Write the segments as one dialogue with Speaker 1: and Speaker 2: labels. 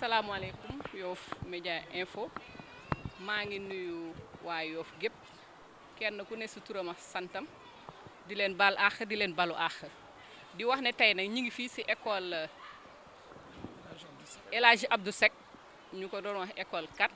Speaker 1: asalaamaaleykum Yoff Média Info maa ngi nuyu waa Yoff gépp kenn ku ne si turam ak santam di leen baal àq di leen balu àq di wax ne tey nag ñu ngi fii si école El Hadji Abdou Seck ñu ko doon wax école 4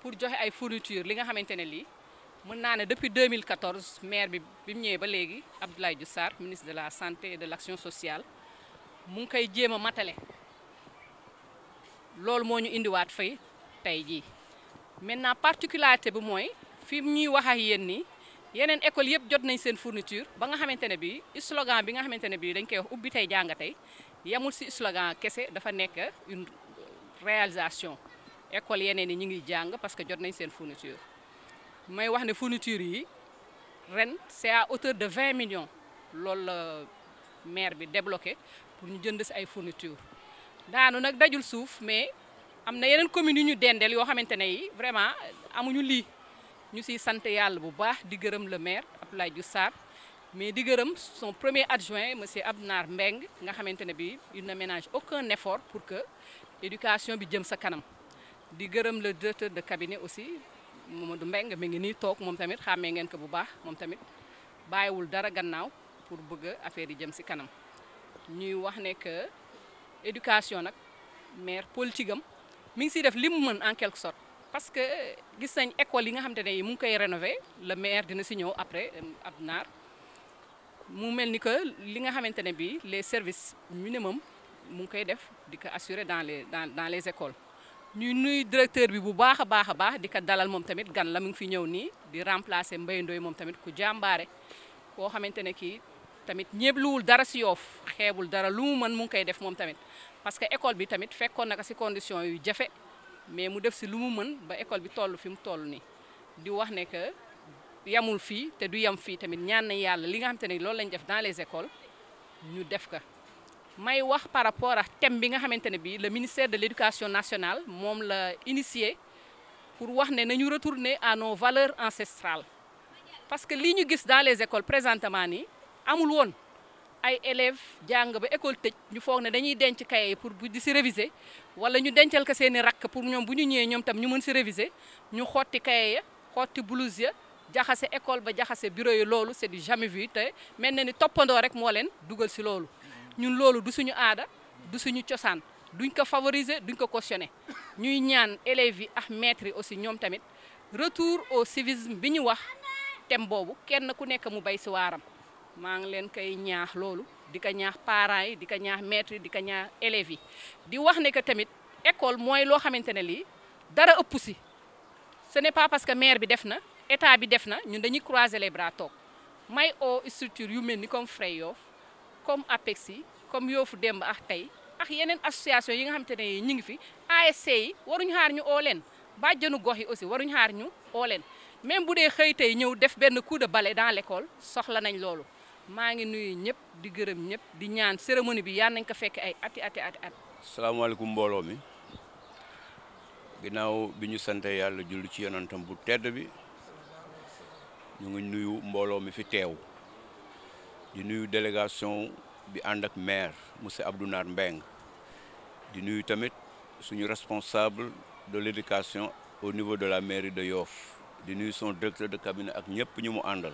Speaker 1: pour joxe ay fourniture li nga xamante ne lii mën naa ne depuis 2014 maire bi mu ñëwee ba léegi Abdoulaye Diouf Sarr ministre de la santé et de l'action sociale mu ngi koy jéem a matale loolu moo ñu indiwaat fay tey jii maintenant particularité bi mooy fi ñuy wax ak yéen nii yeneen école yëpp jot nañ seen fourniture ba nga xamante ne bii slogan bi nga xamante ne bii dañ koy wax ubbi tey jàng tey yemul si slogan kese dafa nekk une réalisation école yeneen yi ñu ngi jàng parce que jot nañ seen fourniture may wax ne fourniture yi ren c'est à hauteur de 20 millions loolu la maire bi débloqué pour ñu jënd si ay fourniture daanu nag dajul suuf mais am na yeneen communes yu ñu dendeel yoo xamante ne yi vraiment amuñu lii ñu siy sant yàlla bu baax di gërëm le maire Abdoulaye Diouf Sarr mais di gërëm son premier adjoint monsieur Abnar Mbeng nga xamante ne bi il ne ménage aucun effort pour que éducation bi jëm sa kanam di gërëm le directeur de cabinet aussi Mamadou Mbeng mi ngi nii toog moom tamit xàmmee ngeen ko bu baax moom tamit bàyyiwul dara gannaaw pour bëgg affaire yi jëm si kanam ñuy wax ne que éducation nag maire politique am mi ngi siy def li mu mën en quelque sorte parce que gis nañ école yi nga xamante ne mu ngi koy rénover le maire dina si ñëw après Abnar mu mel ni que li nga xamante ne bii les services minimum mu ngi koy def di ko assurer dans les écoles ñuy nuy directeur bi bu baax a baax di ko dalal moom tamit gan la mu ngi fi ñëw nii di remplacer Mbaye Ndoye moom tamit ku jàmbaare koo xamante ne kii tamit ñeebluwul dara si Yoff xeebul dara lu mu mën mu ngi koy def moom tamit parce que école bi tamit fekkoon na ko si condition yu jafe mais mu def si lu mu mën ba école bi toll fi mu toll nii di wax ne que yamul fii te du yem fii tamit ñaan nañ yàlla li nga xamante ne loolu lañ def dans les écoles ñu def ko may wax par rapport ak thème bi nga xamante ne bii le ministère de l'éducation nationale moom la initié pour wax ne nañu retourner à nos valeurs ancestrales parce que li ñu gis dans les écoles présentement nii amul woon ay élèves jàng ba école tëj ñu foog ne dañuy denc cahier pour bu di si réviser wala ñu dencal ko seeni rakk pour ñoom bu ñu ñëwee ñoom tam ñu mën si réviser ñu xotti cahier ya xotti blouse ya jaxase école ba jaxase bureau yi loolu c'est du jamais vu te mel na ni toppandoo rek moo leen dugal si loolu ñun loolu du suñu aada du suñu cosaan duñ ko favoriser duñ ko cautionner ñuy ñaan élèves yi ak maîtres yi aussi ñoom tamit retour au civisme bi ñu wax thème boobu kenn ku nekk mu bay si waaram maa ngi leen koy ñaax loolu di ko ñaax parents yi di ko ñaax maîtres yi di ko ñaax élèves yi di wax ne que tamit école mooy loo xamante ne lii dara ëpp si ce n'est pas parce que maire bi def na état bi def na ñun dañuy croiser les bras toog may oo structure yu mel ni comme Frey Yoff comme APEXI comme Yoffu Demb ak tey ak yeneen association yi nga xamante ne ñu ngi fi ASC yi waruñu xaar ñu oo leen bàjjanu gox yi aussi waruñu xaar ñu oo leen même bu dee xëy tey ñëw def benn coup de balai dans l'école soxla nañ loolu maa ngi nuyu ñëpp di gërëm ñëpp di ñaan cérémonie bi yal nañ ko fekk ay ati.
Speaker 2: salaamaaleykum mbooloo mi ginnaaw bi ñu sante yàlla julli ci yonantam bu tedd bi ñu ngi nuyu mbooloo mi fi teew di nuyu délégation bi ànd ak maire monsieur Abdounar Mbeng di nuyu tamit suñu responsable de l'éducation au niveau de la mairie de Yoff di nuyu son directeur de cabinet ak ñëpp ñu mu àndal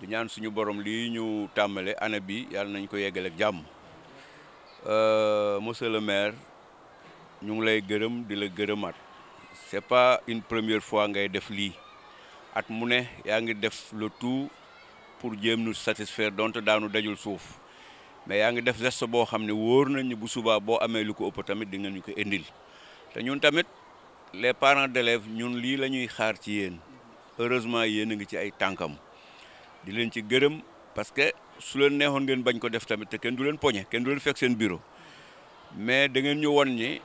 Speaker 2: di ñaan suñu borom lii ñu tàmbale année bi yàlla nañ ko yeggale ak jàmm monsieur le maire ñu ngi lay gërëm di la gërëmaat c'est pas une première fois ngay def lii at mu ne yaa ngi def le tout pour jéem nu satisfaire donte daanu dajul suuf mais yaa ngi def geste boo xam ne wóor nañ ni bu subaa boo amee lu ko ëpp tamit di nga ñu ko indil te ñun tamit les parents d'élèves ñun lii la ñuy xaar ci yéen heureusement yéen a ngi ci ay tànkam di leen ci gërëm parce que su leen neexoon ngeen bañ ko def tamit te kenn du leen poñe kenn du leen fekk seen bureau mais da ngeen ñu won ni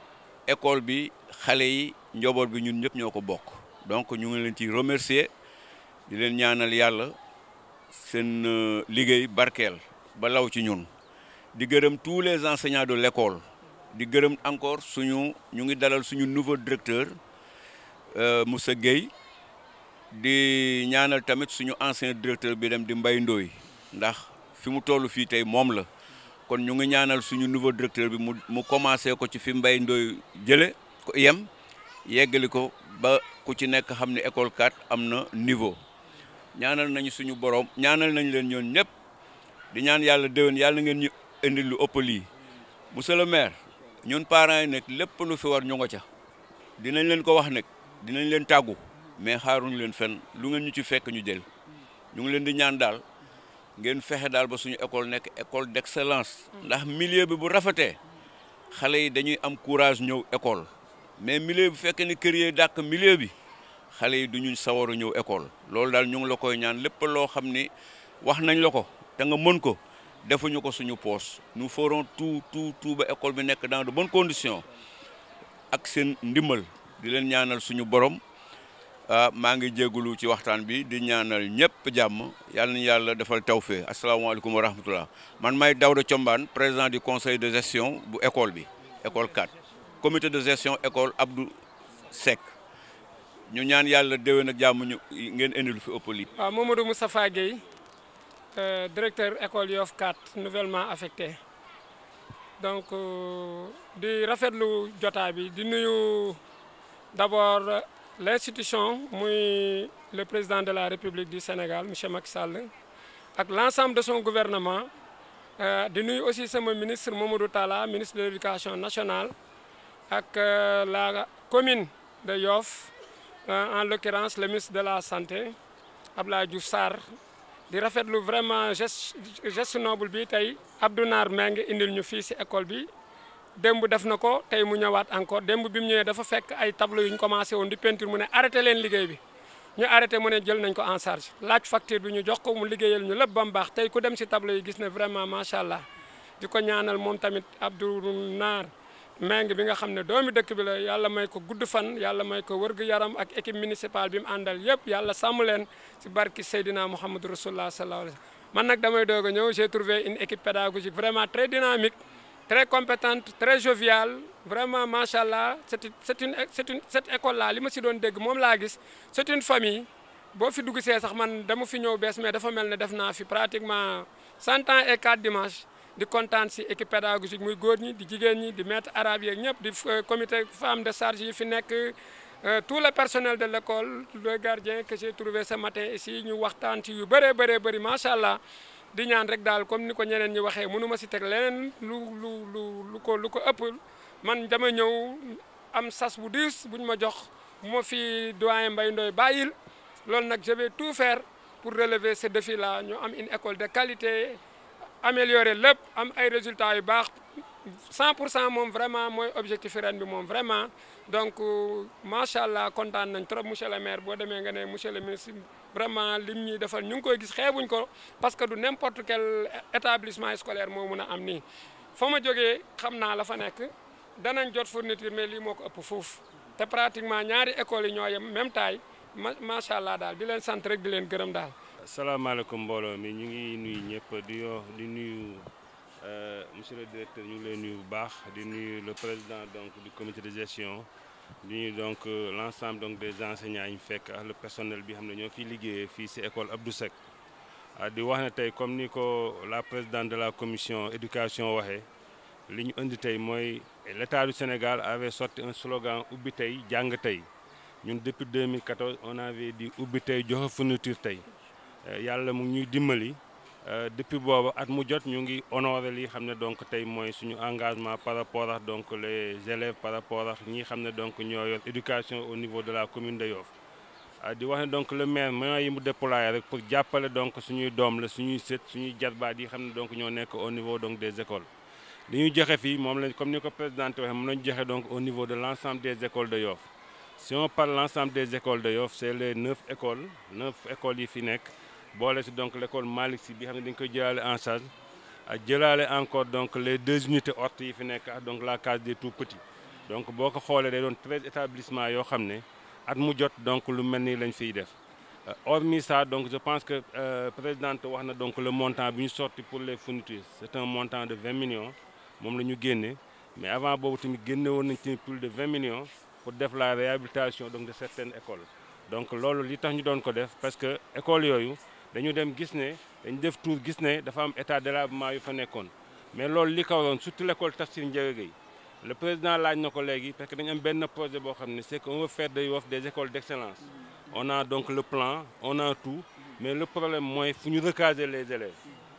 Speaker 2: école bi xale yi njaboot bi ñun ñëpp ñoo ko bokk donc ñu ngi leen ci remercier di leen ñaanal yàlla seen liggéey barkeel ba law ci ñun di gërëm tous les enseignants de l'école di gërëm encore ñu ngi dalal suñu nouveau directeur Moussa Gueye di ñaanal tamit suñu ancien directeur bi dem di Mbaye Ndoye ndax fi mu toll fii tey moom la kon ñu ngi ñaanal suñu nouveau directeur bi mu commencé ko ci fi Mbaye Ndoye jële ko yem yeggali ko ba ku ci nekk xam ne école 4 am na niveau ñaanal nañu suñu borom ñaanal nañ leen ñoon ñëpp di ñaan yàlla déwén yàlla ngeen ñu indi lu ëpp lii monsieur le maire ñun parents yi nekk lépp lu fi war ñu nga ca dinañ leen ko wax nag dinañ leen tàggu mais xaaruñu leen fenn lu ngeen ñu ci fekk ñu jël ñu ngi leen di ñaan daal ngeen fexe daal ba suñu école nekk école d'excellence ndax milieu bi bu rafetee xale yi dañuy am courage ñëw école mais milieu bi fekkee ni kër yi dàq milieu bi xale yi duñu sawaru ñëw école loolu daal ñu ngi la koy ñaan lépp loo xam ni wax nañ la ko te nga mën ko defuñu ko suñu poos nous ferons tout ba école bi nekk dans de bonnes conditions ak seen ndimbal di leen ñaanal suñu borom maa ngi jégalu ci waxtaan bi di ñaanal ñëpp jàmm yàlla na yàlla defal tawfeex asalaamaaleykum wa rahmatullah man may Daouda Thiombane président du conseil de gestion bu école bi école 4 comité de gestion école Abdou Seck ñu ñaan yàlla déwén ak jàmm ñu ngeen indi lu fi ëpp lii.
Speaker 3: waaw Mamadou Moustapha Gueye directeur école Yoff 4 nouvellement affecté donc di rafetlu jotaay bi di nuyu d'abord l'institution muy le président de la République du Sénégal monsieur Macky Sall ak l'ensemble de son gouvernement di nuyu aussi sama ministre Mamadou Talla ministre de l'éducation nationale ak la commune de Yoff en l'occurrence le ministre de la santé Abdoulaye Diouf Sarr di rafetlu vraiment geste noble bi tey Abdou Nar Mbengue indil ñu fii ci école bi démb def na ko tey mu ñëwaat encore démb bi mu ñëwee dafa fekk ay tableau yu ñu commencé woon di peinture mu ne arrêté leen liggéey bi ñu arrêté mu ne jël nañ ko en charge laaj facture bi ñu jox ko mu liggéeyal ñu lépp ba mu baax tey ku dem ci tableau yi gis ne vraiment macha allah di ko ñaanal moom tamit Abdou Nar Mbengue bi nga xam ne doomi dëkk bi la yàlla may ko gudd fan yàlla may ko wërgu yaram ak équipe municipale bi mu àndal yëpp yàlla sàmm leen ci barki Seydina Mouhamadou Rasulullah sallallahu alayhi wa sallam man nag damay doog a ñëw j'ai trouvé une équipe pédagogique vraiment très dynamique très compétente très joviale vraiment macha allah cette école là li ma si doon dégg moom laa gis c'est une famille boo fi dugg see sax man dama fi ñëw bees mais dafa mel ne def naa fi pratiquement 100 ans et 4 dimanches di kontaan si équipe pédagogique muy góor ñi di jigéen ñi di maître arabe yeeg ñëpp di comité femme de charge yi fi nekk tout le personnel de l'école le gardien que j'ai trouvé ce matin ici ñu waxtaan ci yu bëree bëri macha allah di ñaan rek daal comme ni ko ñeneen ñi waxee mënu ma si teg leneen lu ko ëpp man dama ñëw am sas bu diis buñ ma jox bu ma fi doyen Mbaye Ndoye bàyyil loolu nag je vais tout faire pour relever ce défi là ñu am une école de qualité améliorer lépp am ay résultats yu baax 100% moom vraiment mooy objectif ren bi moom vraiment donc macha allah kontaan nañ trop monsieur le maire boo demee nga ne monsieur le ministre vraiment lim ñuy defal ñu ngi koy gis xeebuñ ko parce que du n'importe quel établissement scolaire moo mun a am nii fa ma jógee xam naa la fa nekk danañ jot fourniture mais lii moo ko ëpp foofu te pratiquement ñaari écoles yi ñoo yem même taille macha allah daal di leen sant rek di leen gërëm daal.
Speaker 4: asalaamaaleykum mbooloo mi ñu ngi nuyu ñëpp di nuyu monsieur le directeur ñu ngi lay nuyu bu baax di nuyu le président donc du comité de gestion di nuyu donc l'ensemble donc des enseignants yi ñu fekk ak le personnel bi xam ne ñoo fiy liggéeyee fii ci école Abdou Seck di wax ne tey comme ni ko la présidente de la commission éducation waxee li ñu indi tey mooy l'État du Sénégal avait sorti un slogan ubbi tey jàng tey ñun depuis 2014 on avait dit ubbi tey joxe fourniture tey yàlla mu ñuy dimbali depuis boobu at mu jot ñu ngi honoré li xam ne donc tey mooy suñu engagement par rapport ak donc les élèves par rapport ak ñi xam ne donc ñoo yor éducation au niveau de la commune de Yoff di wax ne donc le maire moyens yi mu déployé rek pour jàppale donc suñuy doom la suñuy sët suñuy jarbaat yi xam ne donc ñoo nekk au niveau donc des écoles li ñuy joxe fii moom lañ comme ni ko président waxee moom lañ joxe donc au niveau de l'ensemble des écoles de Yoff si on parle l'ensemble des écoles de Yoff c'est les 9 écoles yi fi nekk boole si donc l'école Malick Sy bi xam ne dañ koy jëlaale en charge ak jëlaale encore donc les 2 unités ortes yi fi nekk ak donc la case des tout petits donc boo ko xoolee day doon 13 établissements yoo xam ne at mu jot donc lu mel ni lañ fiy def hormis ça donc je pense que présidente wax na donc le montant bi ñu sorti pour les fournitures c'est un montant de 20 millions moom la ñu génne mais avant boobu tamit génne woon nañ ci plus de 20 millions pour def la réhabilitation donc de certaines écoles donc loolu li tax ñu doon ko def parce que écoles yooyu dañu dem gis ne dañu def tour gis ne dafa am état délabrement yu fa nekkoon mais loolu li ko waroon surtout l'école Tafsir Ndiaga Gueye le président laaj na ko léegi parce que dañu am benn projet boo xam ne c'est qu'on veut faire de Yoff des écoles d'excellence. On a donc le plan, on a tout, mais le problème mooy fu ñu recaser les élèves.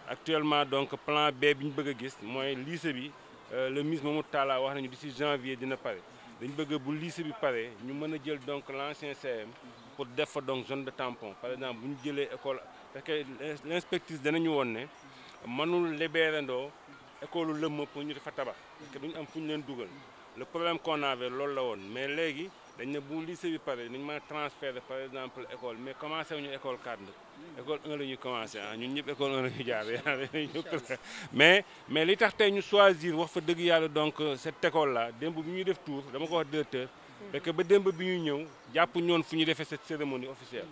Speaker 4: Actuellement donc plan B bi ñu bëgg a gis mooy lycée bi le ministre Mamadou Talla wax nañu d'ici janvier dina pare dañu bëgg bu lycée bi pare ñu mën a jël donc l'ancien CM pour def fa donc zone de tampon par exemple bu ñu jëlee école parce que l'inspectrice danañu woon ne mënul libérandoo école lëmm pour ñu defa tabax parce que duñu am fu ñu leen dugal le problème qu'on avait loolu la woon mais léegi dañ ne bu lycée bi pare dañu mën a transférer par exemple école mais commencé wuñu école 4 école 1 la ñuy commencé ñun ñëpp école 1 la ñuy jaar mais li tax tey ñu choisir wax fa dëgg yàlla donc cette école là démb bi ñuy def tour dama ko wax directeur parce que ba démb bi ñuy ñëw jàpp ñoon fu ñu defee cette cérémonie officielle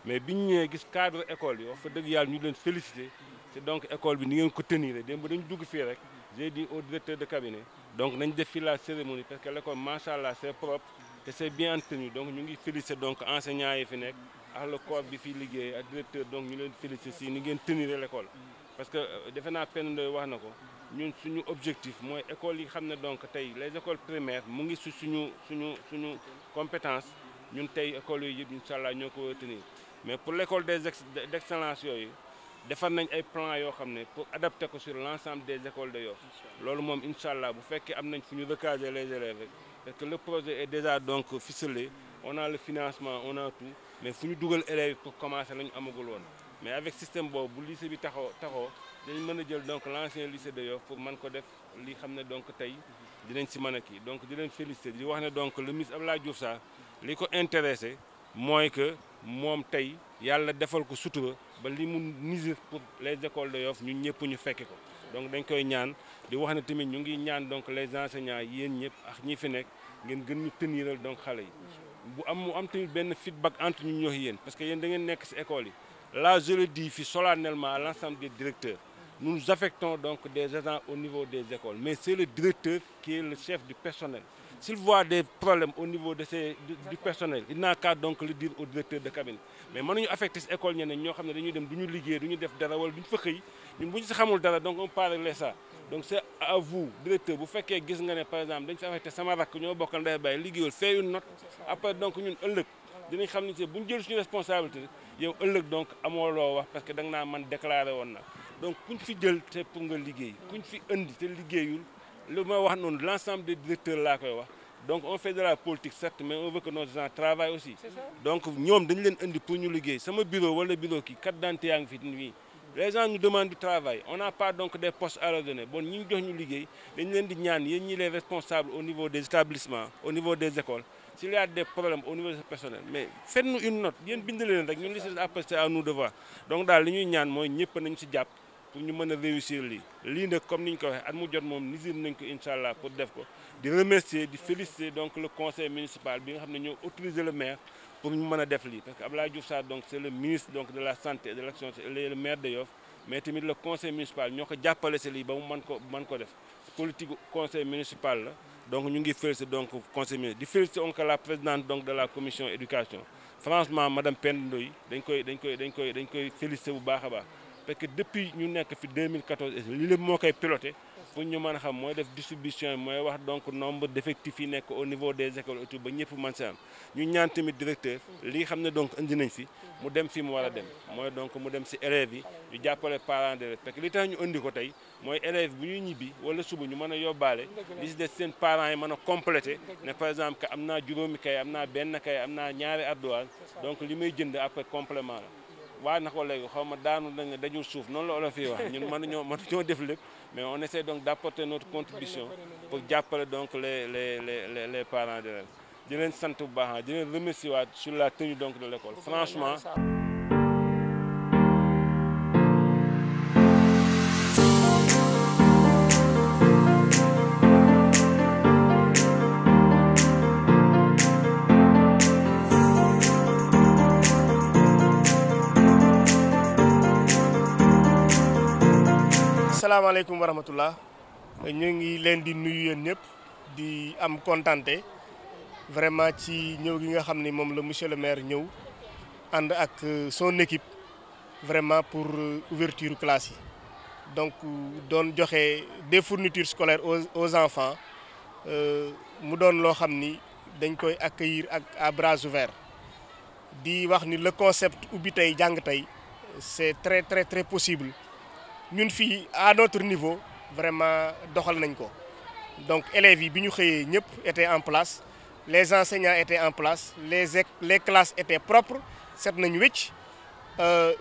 Speaker 4: mais bi ñu ñëwee gis cadre école yi wax fa dëgg yàlla ñu leen féliciter c'est donc école bi ni ngeen ko tenir démb dañu dugg fii rek j'ai dit au directeur de cabinet donc nañ def fii la cérémonie parce que l'école machallah c'est propre te c'est bien tenu donc ñu ngi féliciter donc enseignants yi fi nekk ak le corps bi fi liggéey ak directeur donc ñu leen féliciter si ni ngeen tenir l'école parce que defe naa Penda Ndoye wax na ko ñun suñu objectif mooy école yi xam ne donc tey les écoles primaires mu ngi su suñu compétence ñun tey écoles yooyu yëpp incha allah ñoo ko tenir mais pour l'école d'excellence yooyu defar nañ ay plans yoo xam ne pour adapter ko sur l'ensemble des écoles de Yoff loolu moom incha allah bu fekkee am nañ fu ñu recaser les élèves rek parce que le projet est déjà donc ficelé on a le financement on a tout mais fu ñu dugal élèves pour commencer la ñu amagul woon mais avec système boobu bu lycée bi taxoo dañu mën a jël donc l'ancien lycée de Yoff pour mën ko def li xam ne donc tey dinañ si mën a kii donc di leen féliciter di wax ne donc le ministre Abdoulaye Diouf Sarr li ko intéressé mooy que moom tey yàlla defal ko sutura ba li mu nisir pour les écoles de Yoff ñun ñëpp ñu fekke ko donc dañ koy ñaan di wax ne tamit ñu ngi ñaan donc les enseignants yéen ñëpp ak ñi fi nekk ngeen gën ñu teniral donc xale yi bu mu am tamit benn feedback entre ñu ñoo yéen parce que yéen da ngeen nekk ci école yi là je le dis fi solennellement à l'ensemble des directeurs nous affectons donc des agents au niveau des écoles mais c'est le directeur qui est le chef du personnel. S'il voit des problèmes au niveau de du personnel il n'a qu'à donc le dire au directeur de cabinet mais mënuñu affecté si école ñeneen ñoo xam ne dañuy dem du ñu liggéey du ñu def dara wala du ñu fa xëy ñun bu ñu si xamul dara donc on peut régler ça donc c'est à vous directeur bu fekkee gis nga ne par exemple dañ fi affecté sama rakk ñoo bokk ndey bàyyi liggéeyul fait une note après donc ñun ëllëg dinañ xam ne bu ñu jël suñu responsabilité yow ëllëg donc amoo loo wax parce que da nga naa man déclaré woon na donc kuñ fi jël te pour nga liggéey kuñ fi indi te liggéeyul lu ma wax noonu l'ensemble des directeurs laa koy wax donc on fait de la politique certes mais on veut que nos gens travaillent aussi donc ñoom dañu leen indi pour ñu liggéey sama bureau wala bureau kii carte d'identité yaa ngi fi nii les gens nous demandent du travail on n'a pas donc des postes à leur donner bon ñi ngi jox ñu liggéey dañu leen di ñaan yéen ñi les responsables au niveau des établissements au niveau des écoles s'il y a des problèmes au niveau de ce personnel mais faites-nous une note yéen bind leen rek ñun li c'est après c'est à nous de voir donc daal li ñuy ñaan mooy ñëpp nañu si jàpp pour ñu mën a réussir lii nag comme ni ñu ko waxee at mu jot moom nisir nañ ko incha allah pour def ko di remercier di féliciter donc le conseil municipal bi nga xam ne ñoo autorisé le maire pour ñu mën a def lii parce que Abdoulaye Diouf Sarr donc c'est le ministre donc de la santé et de l'action le maire de Yoff mais tamit le conseil municipal ñoo ko jàppale si lii ba mu mën ko def politique conseil municipal la donc ñu ngi féliciter donc conseil municipal di féliciter encore la présidente donc de la commission éducation franchement madame Penda Ndoye dañ koy féliciter bu baax a baax parce que depuis ñu nekk fi 2014 li lépp moo koy piloté pour ñu mën a xam mooy def distribution mooy wax donc nombre d'effectifs yi nekk au niveau des écoles et tout ba ñëpp mën si am ñu ñaan tamit directeur li xam ne donc indi nañ fi mu dem fi mu war a dem mooy donc mu dem si élèves yi ñu jàppale parents d'élèves parce que li tax ñu indi ko tey mooy élèves bu ñuy ñibbi wala suba ñu mën a yóbbaale li si des seen parents yi mën a complété ne par exemple que am naa juróomi kay am naa benn kay am naa ñaari ardoise donc li may jënd après complément la waa na ko léegi xaw ma daanu nañ ne dajul suuf noonu la olof yi wax ñun mënuñoo def lépp mais on essaie donc d'apporter notre contribution pour jàppale donc les parents d'élèves di leen sant bu baax di leen remercier waat sur la tenue donc de l'école franchement.
Speaker 5: asalaamaaleykum wa rahmatullah ñu ngi leen di nuyu yéen ñëpp di am contenté vraiment ci ñëw gi nga xam ni moom la monsieur le maire ñëw ànd ak son équipe vraiment pour ouverture classe yi donc doon joxe des fournitures scolaires aux enfants mu doon loo xam ni dañ koy accueillir ak à bras ouverts di wax ni le concept ubbi tey jàng tey c'est très possible ñun fii à notre niveau vraiment doxal nañ ko donc élèves yi bi ñu xëyee ñëpp étaient en place les enseignants étaient en place les classes étaient propres set nañ wecc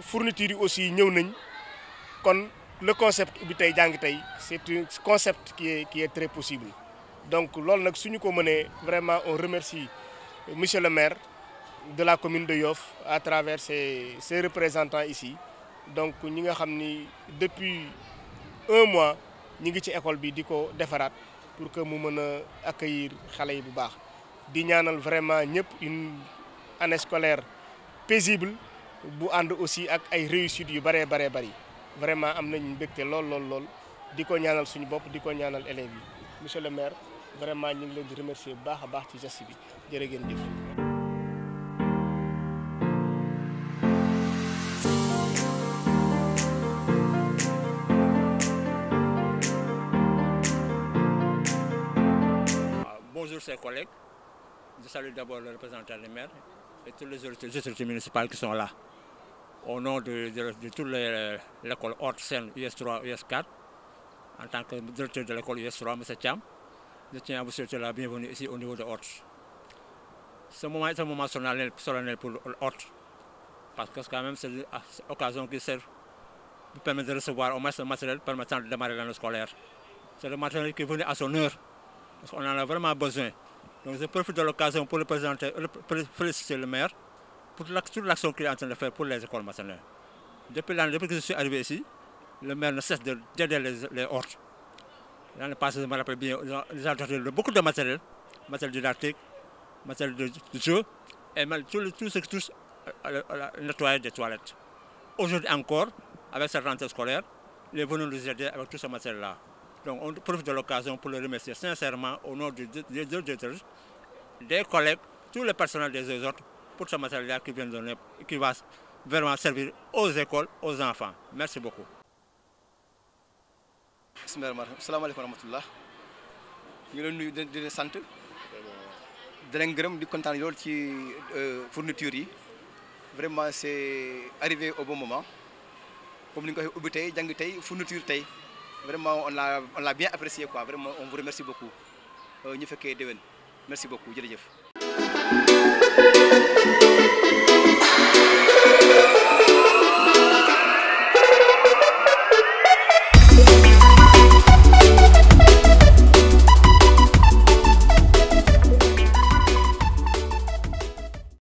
Speaker 5: fournitures yi aussi ñëw nañ kon le concept ubbi tey jàng tey c'est un concept qui est très possible donc loolu nag suñu ko mënee vraiment on remercie monsieur le maire de la commune de Yoff à travers ses représentants ici donc ñi nga xam ni depuis 1 mois ñi ngi ci école bi di ko defaraat pour que mu mën a accueillir xale yi bu baax di ñaanal vraiment ñëpp une année scolaire paisible bu ànd aussi ak ay réussites yu bëree bari vraiment am nañu mbégte lool di ko ñaanal suñu bopp di ko ñaanal élèves yi monsieur le maire vraiment ñu ngi leen di remercier bu baax a baax ci geste bi jërë ngeen jëf.
Speaker 6: Bonjour chers collègues, je salue d'abord le représentant du maire et toutes les autorités municipales qui sont là. Au nom de toute l'école Haute-Seine US3, US4, en tant que directeur de l'école US3, M. Thiam, je tiens à vous souhaiter la bienvenue ici au niveau de Haute. Ce moment est un moment solennel pour Haute, parce que quand même c'est une occasion qui sert vous permet de recevoir au moins ce matériel permettant de démarrer l'année scolaire. C'est le matériel qui est venu à son heure, parce qu'on en a vraiment besoin. Donc je profite de l'occasion pour féliciter le maire pour toute l'action qu'il est en train de faire pour les écoles maternelles. Depuis que je suis arrivé ici, le maire ne cesse d'aider les hortes. L'année passée, je me rappelle bien, ils ont doté beaucoup de matériel didactique, matériel de jeu, et même tout ce qui touche au nettoyage des toilettes. Aujourd'hui encore, avec cette rentrée scolaire, il est venu nous aider avec tout ce matériel-là. Donc on profite de l'occasion pour le remercier sincèrement au nom des directeurs, des collègues, tout le personnel des autres pour ce matériel qui vient de donner, qui va vraiment servir aux écoles, aux enfants. Merci beaucoup.
Speaker 7: Salaamaaleykum wa rahmatullah ñu leen nuyu di leen sant di leen gërëm di kontaan lool ci fourniture yi vraiment c'est arrivé au bon moment comme ni nga ko waxee ubbi tey jàng tey fourniture tey vraiment on l'a bien apprécié quoi vraiment on vous remercie beaucoup ñu fekkee déwén merci beaucoup jërëjëf.